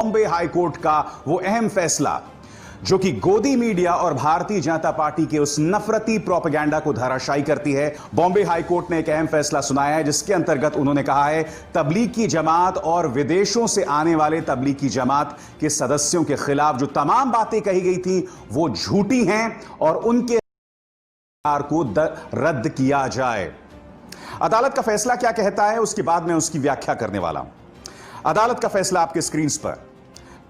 Bombay high court का वो अहम फैसला जो कि गोदी मीडिया और भारतीय जनता पार्टी के उस नफरती प्रोपेगेंडा को धराशायी करती है। बॉम्बे हाईकोर्ट ने एक अहम फैसला सुनाया है जिसके अंतर्गत उन्होंने कहा है तबलीगी जमात और विदेशों से आने वाले तबलीगी जमात के सदस्यों के खिलाफ जो तमाम बातें कही गई थी वो झूठी हैं और उनके को रद्द किया जाए। अदालत का फैसला क्या कहता है उसके बाद मैं उसकी व्याख्या करने वाला हूं। अदालत का फैसला आपके स्क्रीन पर।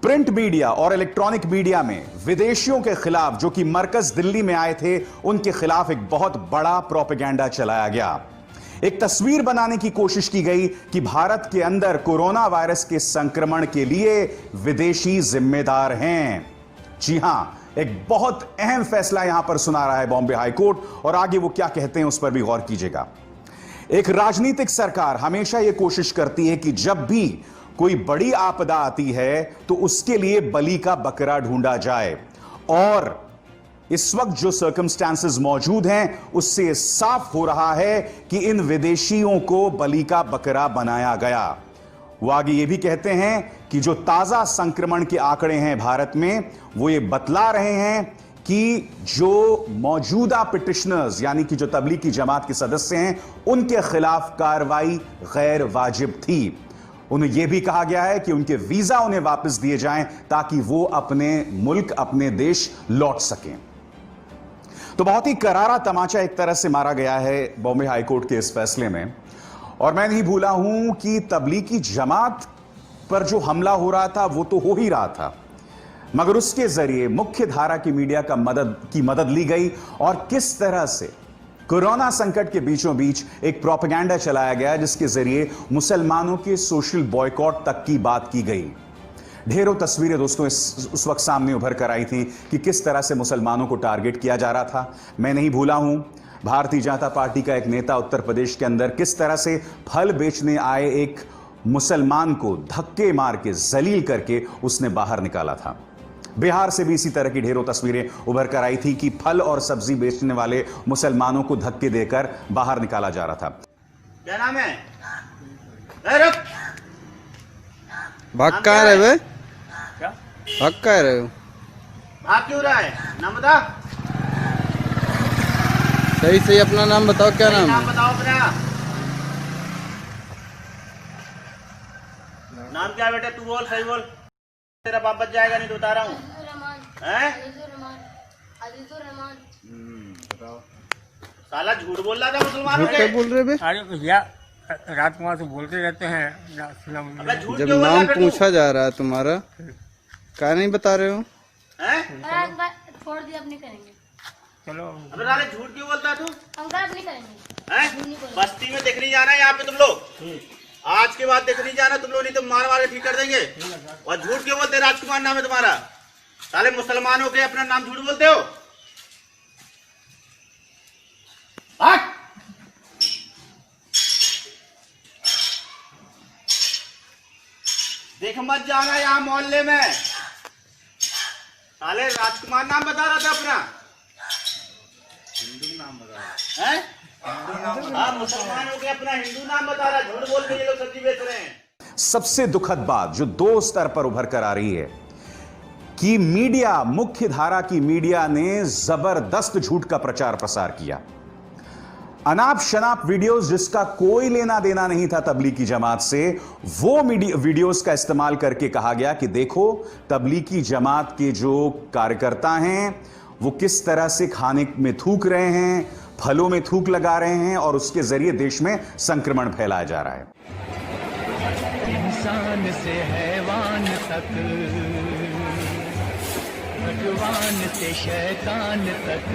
प्रिंट मीडिया और इलेक्ट्रॉनिक मीडिया में विदेशियों के खिलाफ जो कि मरकज दिल्ली में आए थे उनके खिलाफ एक बहुत बड़ा प्रोपेगेंडा चलाया गया। एक तस्वीर बनाने की कोशिश की गई कि भारत के अंदर कोरोना वायरस के संक्रमण के लिए विदेशी जिम्मेदार हैं। जी हां, एक बहुत अहम फैसला यहां पर सुना रहा है बॉम्बे हाईकोर्ट और आगे वो क्या कहते हैं उस पर भी गौर कीजिएगा। एक राजनीतिक सरकार हमेशा यह कोशिश करती है कि जब भी कोई बड़ी आपदा आती है तो उसके लिए बलि का बकरा ढूंढा जाए और इस वक्त जो सर्कमस्टेंसेस मौजूद हैं उससे साफ हो रहा है कि इन विदेशियों को बलि का बकरा बनाया गया। वो आगे ये भी कहते हैं कि जो ताजा संक्रमण के आंकड़े हैं भारत में वो ये बतला रहे हैं कि जो मौजूदा पिटिशनर्स यानी कि जो तबलीगी जमात के सदस्य हैं उनके खिलाफ कार्रवाई गैर वाजिब थी। उन्हें यह भी कहा गया है कि उनके वीजा उन्हें वापस दिए जाएं ताकि वो अपने मुल्क अपने देश लौट सकें। तो बहुत ही करारा तमाचा एक तरह से मारा गया है बॉम्बे हाईकोर्ट के इस फैसले में और मैं नहीं भूला हूं कि तबलीगी जमात पर जो हमला हो रहा था वो तो हो ही रहा था मगर उसके जरिए मुख्य धारा की मीडिया का मदद ली गई और किस तरह से कोरोना संकट के बीचों बीच एक प्रोपेगेंडा चलाया गया जिसके जरिए मुसलमानों के सोशल बॉयकॉट तक की बात की गई। ढेरों तस्वीरें दोस्तों उस वक्त सामने उभर कर आई थी कि किस तरह से मुसलमानों को टारगेट किया जा रहा था। मैं नहीं भूला हूं भारतीय जनता पार्टी का एक नेता उत्तर प्रदेश के अंदर किस तरह से फल बेचने आए एक मुसलमान को धक्के मार के जलील करके उसने बाहर निकाला था। बिहार से भी इसी तरह की ढेरों तस्वीरें उभर कर आई थी कि फल और सब्जी बेचने वाले मुसलमानों को धक्के देकर बाहर निकाला जा रहा था। क्या नाम है? भाग कहाँ रहे वे? क्या? भाग कहाँ रहे हो? भाग क्यों रहा है? नाम बता। सही सही अपना नाम बताओ, क्या नाम नाम है? बताओ अपना। नाम क्या है बेटा? तू बोल, सही बोल। तेरा बाप बच जाएगा नहीं तो बता रहा हूँ। साला झूठ बोल रहा था मुसलमानों झूठ क्या के। बोल रहे बे? अरे भैया राजकुमार से बोलते रहते हैं। अबे झूठ जब क्यों बोल रहा नाम है तू? पूछा जा रहा है तुम्हारा क्या नहीं बता रहे हो? हैं? छोड़ दिया, अब नहीं करेंगे। चलो अबे साले झूठ क्यों बोलता तू? हम अब नहीं करेंगे। हैं? बस्ती में दिख नहीं जाना यहाँ पे तुम लोग। आज के बाद दिख नहीं जाना तुम लोग, नहीं तो मार मार के ठीक कर देंगे। और झूठ क्यों बोलते? राजकुमार नाम है तुम्हारा। साले मुसलमान हो के अपना नाम झूठ बोलते हो। हट! देख मत जाना यहाँ मोहल्ले में। साले राजकुमार नाम बता रहा था अपना। हिंदू नाम बता रहा है? हाँ, मुसलमान हो के अपना हिंदू नाम बता रहा है। झूठ बोल के ये लोग सब्जी बेच रहे हैं। सबसे दुखद बात जो दो स्तर पर उभर कर आ रही है कि मीडिया, मुख्य धारा की मीडिया ने जबरदस्त झूठ का प्रचार प्रसार किया। अनाप शनाप वीडियोस जिसका कोई लेना देना नहीं था तबलीगी जमात से, वो वीडियोस का इस्तेमाल करके कहा गया कि देखो तबलीगी जमात के जो कार्यकर्ता हैं वो किस तरह से खाने में थूक रहे हैं, फलों में थूक लगा रहे हैं और उसके जरिए देश में संक्रमण फैलाया जा रहा है। इंसान से हैवान तक, भगवान से शैतान तक,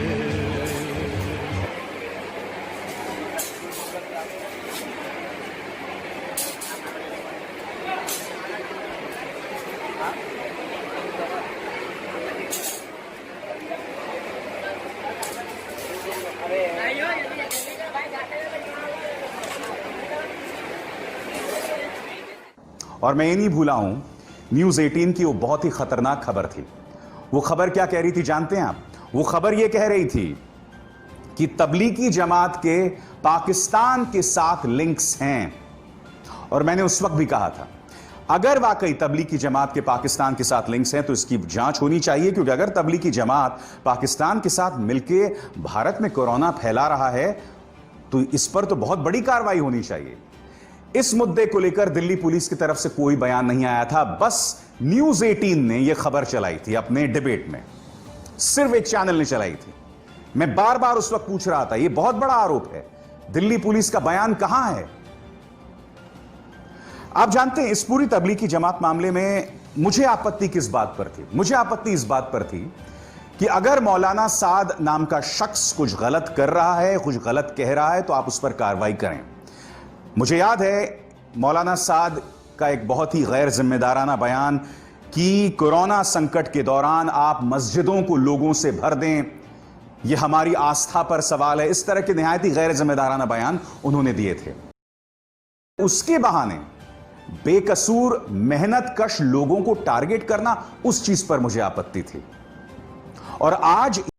और मैं ये नहीं भूला हूं न्यूज 18 की वो बहुत ही खतरनाक खबर थी। वो खबर क्या कह रही थी जानते हैं आप? वो खबर ये कह रही थी कि तबलीगी जमात के पाकिस्तान के साथ लिंक्स हैं। और मैंने उस वक्त भी कहा था अगर वाकई तबलीगी जमात के पाकिस्तान के साथ लिंक्स हैं तो इसकी जांच होनी चाहिए, क्योंकि अगर तबलीगी जमात पाकिस्तान के साथ मिलकर भारत में कोरोना फैला रहा है तो इस पर तो बहुत बड़ी कार्रवाई होनी चाहिए। इस मुद्दे को लेकर दिल्ली पुलिस की तरफ से कोई बयान नहीं आया था, बस न्यूज 18 ने यह खबर चलाई थी अपने डिबेट में, सिर्फ एक चैनल ने चलाई थी। मैं बार बार उस वक्त पूछ रहा था, यह बहुत बड़ा आरोप है, दिल्ली पुलिस का बयान कहां है? आप जानते हैं इस पूरी तबलीगी जमात मामले में मुझे आपत्ति किस बात पर थी? मुझे आपत्ति इस बात पर थी कि अगर मौलाना साद नाम का शख्स कुछ गलत कर रहा है, कुछ गलत कह रहा है, तो आप उस पर कार्रवाई करें। मुझे याद है मौलाना साद का एक बहुत ही गैर जिम्मेदाराना बयान कि कोरोना संकट के दौरान आप मस्जिदों को लोगों से भर दें, यह हमारी आस्था पर सवाल है। इस तरह के निहायत ही गैर जिम्मेदाराना बयान उन्होंने दिए थे। उसके बहाने बेकसूर मेहनत कश लोगों को टारगेट करना, उस चीज पर मुझे आपत्ति थी। और आज